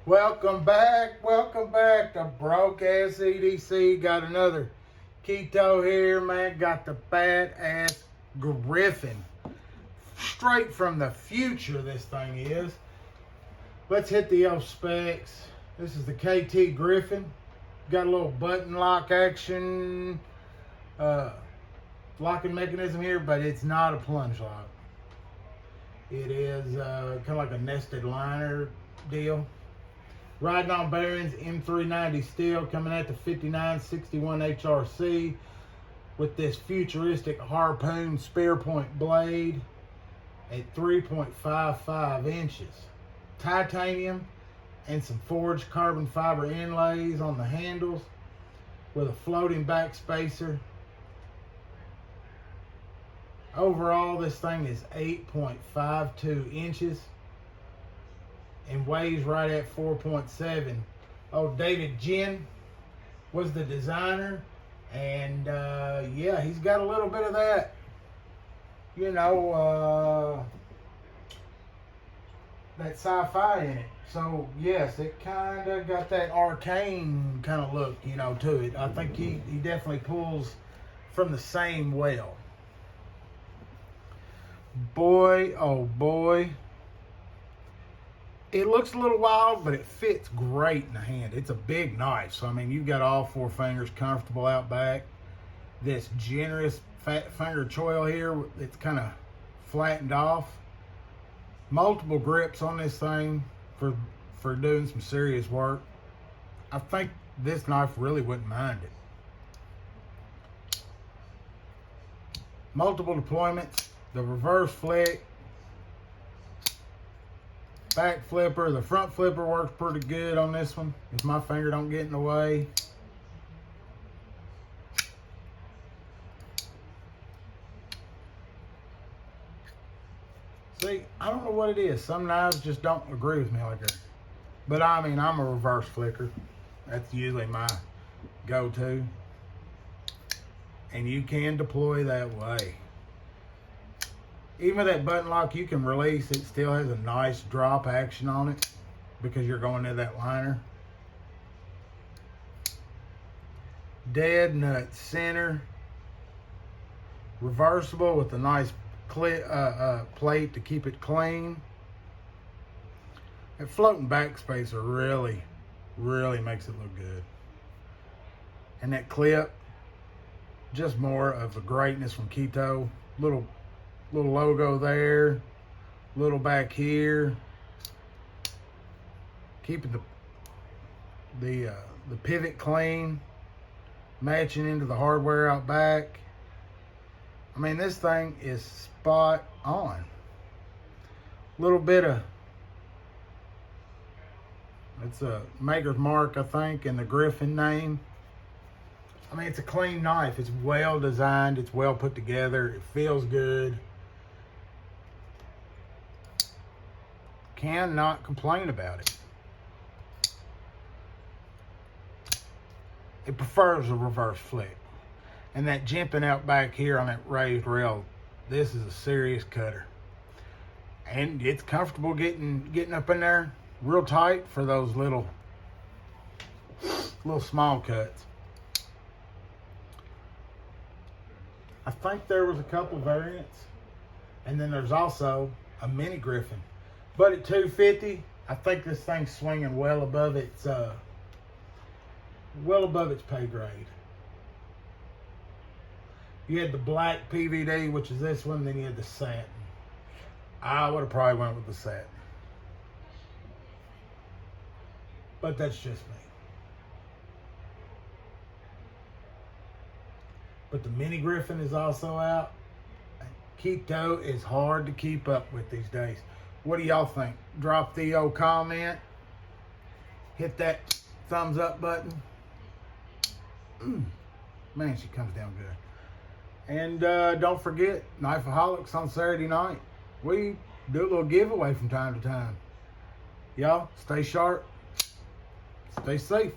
Welcome back to Broke Ass EDC. Got another Ketuo here, man. Got the badass Griffin. Straight from the future, this thing is. Let's hit the old specs. This is the KT-Griffin. Got a little button lock action, locking mechanism here, but it's not a plunge lock. It is kind of like a nested liner deal. Riding on bearings, M390 steel, coming at the 5961 HRC with this futuristic Harpoon spear point blade at 3.55 inches. Titanium and some forged carbon fiber inlays on the handles with a floating backspacer. Overall, this thing is 8.52 inches and weighs right at 4.7. Oh, David Jin was the designer, and yeah, he's got a little bit of that, you know, that sci-fi in it. So yes, it kind of got that arcane kind of look, you know, to it. I think he definitely pulls from the same well. Boy, oh boy. It looks a little wild, but it fits great in the hand. It's a big knife, so I mean, you've got all four fingers comfortable out back. This generous fat finger choil here, it's kind of flattened off. Multiple grips on this thing for doing some serious work. I think this knife really wouldn't mind it. Multiple deployments, the reverse flick, back flipper. The front flipper works pretty good on this one if my finger don't get in the way. See, I don't know what it is. Some knives just don't agree with me like that. But I mean, I'm a reverse flicker. That's usually my go-to. And you can deploy that way. Even that button lock you can release, it still has a nice drop action on it because you're going to that liner. Dead nut center. Reversible with a nice plate to keep it clean. That floating backspacer really makes it look good. And that clip, just more of the greatness from Ketuo. Little logo there, little back here, keeping the pivot clean, matching into the hardware out back. I mean, this thing is spot on. Little bit of, it's a maker's mark, I think, in the Griffin name. I mean, it's a clean knife. It's well designed. It's well put together. It feels good. Cannot complain about it. It prefers a reverse flick. And that jimping out back here on that raised rail, this is a serious cutter. And it's comfortable getting up in there real tight for those little small cuts. I think there was a couple variants. And then there's also a mini Griffin. But at $250, I think this thing's swinging well above its pay grade. You had the black PVD, which is this one, then you had the satin. I would have probably went with the satin. But that's just me. But the mini Griffin is also out. Ketuo is hard to keep up with these days. What do y'all think? Drop the old comment. Hit that thumbs up button. Man, she comes down good. And don't forget, Knifeaholics on Saturday night. We do a little giveaway from time to time. Y'all, stay sharp. Stay safe.